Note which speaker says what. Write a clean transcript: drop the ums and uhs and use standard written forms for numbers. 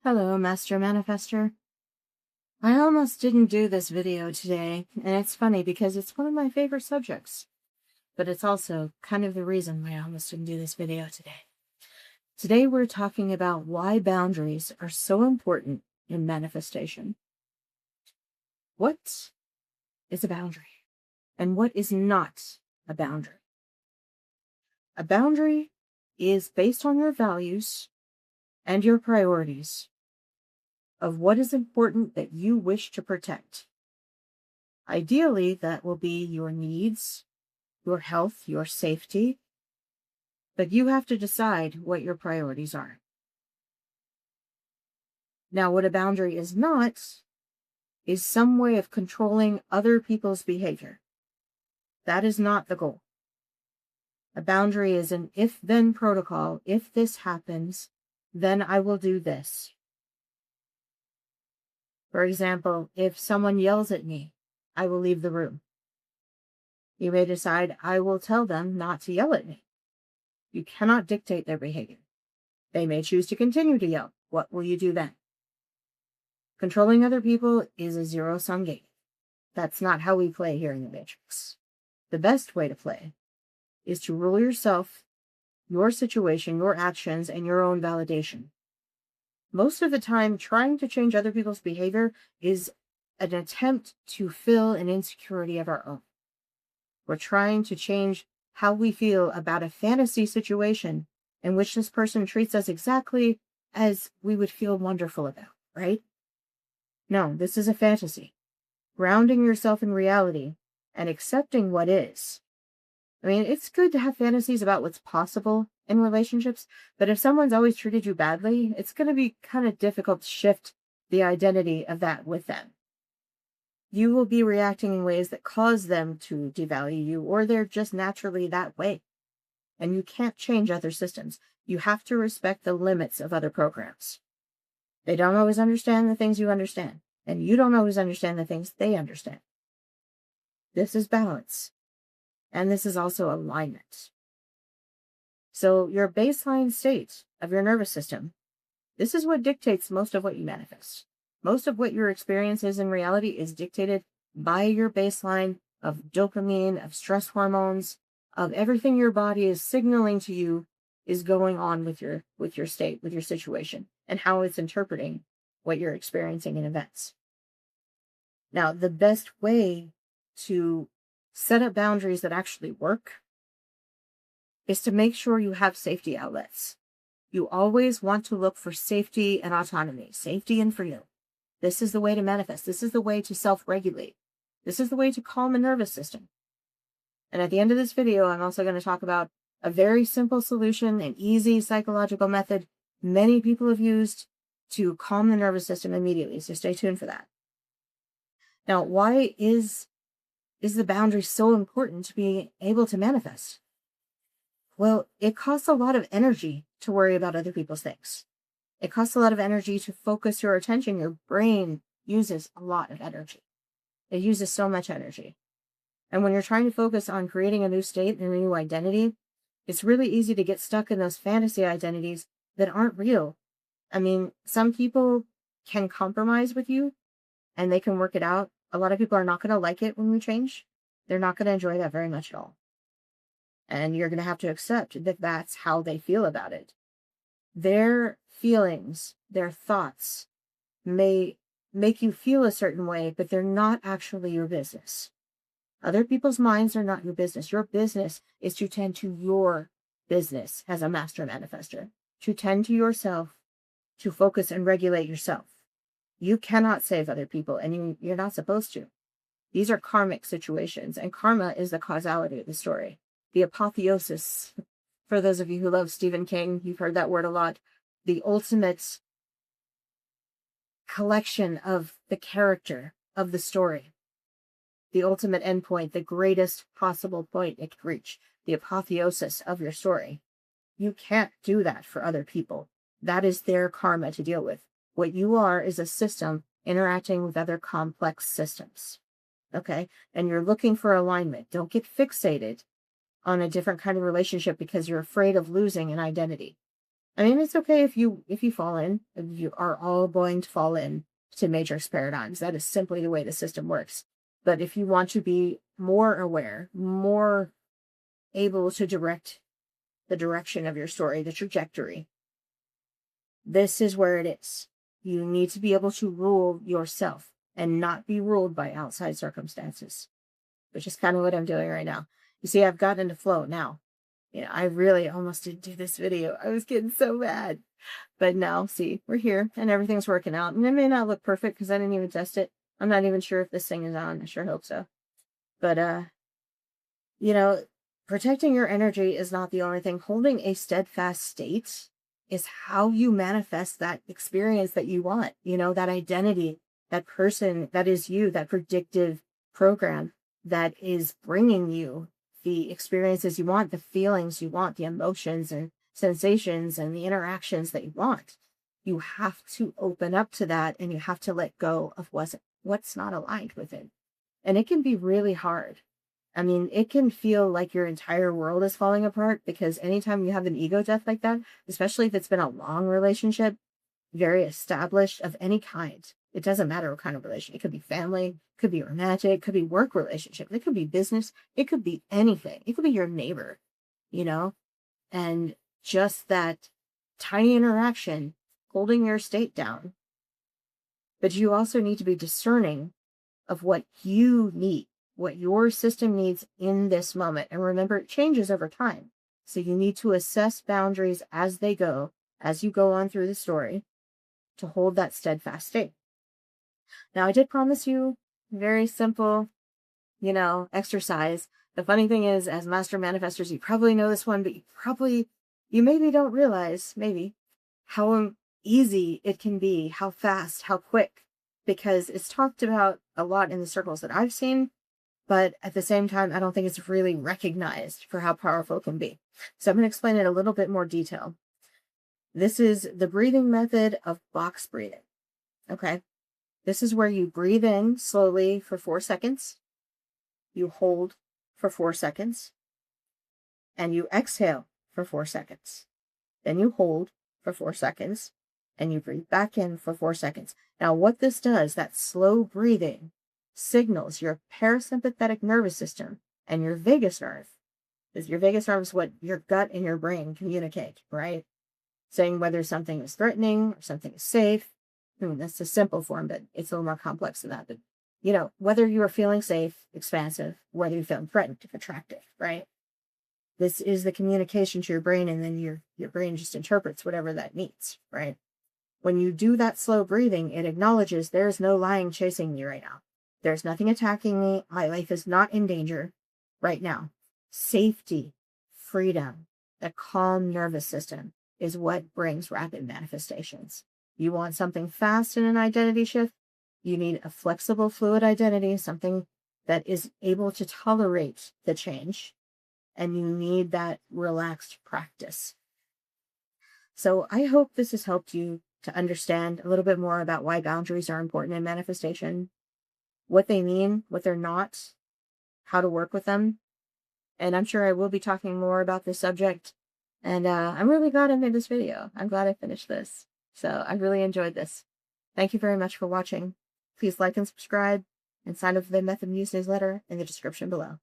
Speaker 1: Hello, Master Manifester. I almost didn't do this video today, and it's funny because it's one of my favorite subjects, but it's also kind of the reason why I almost didn't do this video today. Today we're talking about why boundaries are so important in manifestation. What is a boundary, and what is not a boundary? A boundary is based on your values and your priorities of what is important that you wish to protect. Ideally, that will be your needs, your health, your safety, but you have to decide what your priorities are. Now, what a boundary is not is some way of controlling other people's behavior. That is not the goal. A boundary is an if-then protocol. If this happens, then I will do this. For example, if someone yells at me, I will leave the room. You may decide, I will tell them not to yell at me. You cannot dictate their behavior. They may choose to continue to yell. What will you do then? Controlling other people is a zero-sum game. That's not how we play here in the Matrix. The best way to play is to rule yourself, your situation, your actions, and your own validation. Most of the time, trying to change other people's behavior is an attempt to fill an insecurity of our own. We're trying to change how we feel about a fantasy situation in which this person treats us exactly as we would feel wonderful about, right? No, this is a fantasy. Grounding yourself in reality and accepting what is. I mean, it's good to have fantasies about what's possible in relationships, but if someone's always treated you badly, it's going to be kind of difficult to shift the identity of that with them. You will be reacting in ways that cause them to devalue you, or they're just naturally that way. And you can't change other systems. You have to respect the limits of other programs. They don't always understand the things you understand, and you don't always understand the things they understand. This is balance. And this is also alignment. So your baseline state of your nervous system, this is what dictates most of what you manifest. Most of what your experience is in reality is dictated by your baseline of dopamine, of stress hormones, of everything your body is signaling to you is going on with your state, with your situation, and how it's interpreting what you're experiencing in events. Now, the best way to set up boundaries that actually work is to make sure you have safety outlets. You always want to look for safety and autonomy, safety and freedom. This is the way to manifest. This is the way to self-regulate. This is the way to calm a nervous system. And at the end of this video, I'm also going to talk about a very simple solution, an easy psychological method many people have used to calm the nervous system immediately. So stay tuned for that. Now, why is the boundary so important to be able to manifest? Well, it costs a lot of energy to worry about other people's things. It costs a lot of energy to focus your attention. Your brain uses a lot of energy. It uses so much energy. And when you're trying to focus on creating a new state and a new identity, it's really easy to get stuck in those fantasy identities that aren't real. I mean, some people can compromise with you and they can work it out. A lot of people are not going to like it when we change. They're not going to enjoy that very much at all. And you're going to have to accept that that's how they feel about it. Their feelings, their thoughts may make you feel a certain way, but they're not actually your business. Other people's minds are not your business. Your business is to tend to your business as a master manifester, to tend to yourself, to focus and regulate yourself. You cannot save other people, and you're not supposed to. These are karmic situations, and karma is the causality of the story. The apotheosis, for those of you who love Stephen King, you've heard that word a lot. The ultimate collection of the character of the story. The ultimate endpoint, the greatest possible point it could reach. The apotheosis of your story. You can't do that for other people. That is their karma to deal with. What you are is a system interacting with other complex systems. Okay? And you're looking for alignment. Don't get fixated on a different kind of relationship because you're afraid of losing an identity. I mean, it's okay if you fall in. You are all going to fall in to matrix paradigms. That is simply the way the system works. But if you want to be more aware, more able to direct the direction of your story, the trajectory, this is where it is. You need to be able to rule yourself and not be ruled by outside circumstances, which is kind of what I'm doing right now. You see, I've gotten into flow now. I really almost didn't do this video. I was getting so mad. But now, see, we're here and everything's working out. And it may not look perfect because I didn't even test it. I'm not even sure if this thing is on. I sure hope so. But, you know, protecting your energy is not the only thing. Holding a steadfast state is how you manifest that experience that you want. That identity, that person that is you, that predictive program that is bringing you the experiences you want, the feelings you want, the emotions and sensations and the interactions that you want. You have to open up to that, and you have to let go of what's not aligned with it. And it can be really hard. I mean, it can feel like your entire world is falling apart, because anytime you have an ego death like that, especially if it's been a long relationship, very established, of any kind, it doesn't matter what kind of relationship. It could be family, it could be romantic, it could be work relationship, it could be business, it could be anything. It could be your neighbor, and just that tiny interaction holding your state down. But you also need to be discerning of what you need, what your system needs in this moment. And remember, it changes over time. So you need to assess boundaries as they go, as you go on through the story, to hold that steadfast state. Now, I did promise you very simple, exercise. The funny thing is, as master manifestors, you probably know this one, but you maybe don't realize, how easy it can be, how fast, how quick, because it's talked about a lot in the circles that I've seen, but at the same time, I don't think it's really recognized for how powerful it can be. So I'm going to explain it in a little bit more detail. This is the breathing method of box breathing. Okay. This is where you breathe in slowly for 4 seconds. You hold for 4 seconds. And you exhale for 4 seconds. Then you hold for 4 seconds. And you breathe back in for 4 seconds. Now, what this does, that slow breathing, signals your parasympathetic nervous system and your vagus nerve. Because your vagus nerve is what your gut and your brain communicate, right? Saying whether something is threatening or something is safe. That's a simple form, but it's a little more complex than that. But, whether you are feeling safe, expansive, whether you're feeling threatened, attractive, right? This is the communication to your brain, and then your brain just interprets whatever that means, right? When you do that slow breathing, it acknowledges there's no lion chasing me right now. There's nothing attacking me. My life is not in danger right now. Safety, freedom, a calm nervous system is what brings rapid manifestations. You want something fast in an identity shift? You need a flexible, fluid identity, something that is able to tolerate the change. And you need that relaxed practice. So I hope this has helped you to understand a little bit more about why boundaries are important in manifestation, what they mean, what they're not, how to work with them. And I'm sure I will be talking more about this subject. And I'm really glad I made this video. I'm glad I finished this. So I really enjoyed this. Thank you very much for watching. Please like and subscribe, and sign up for the Method Muse newsletter in the description below.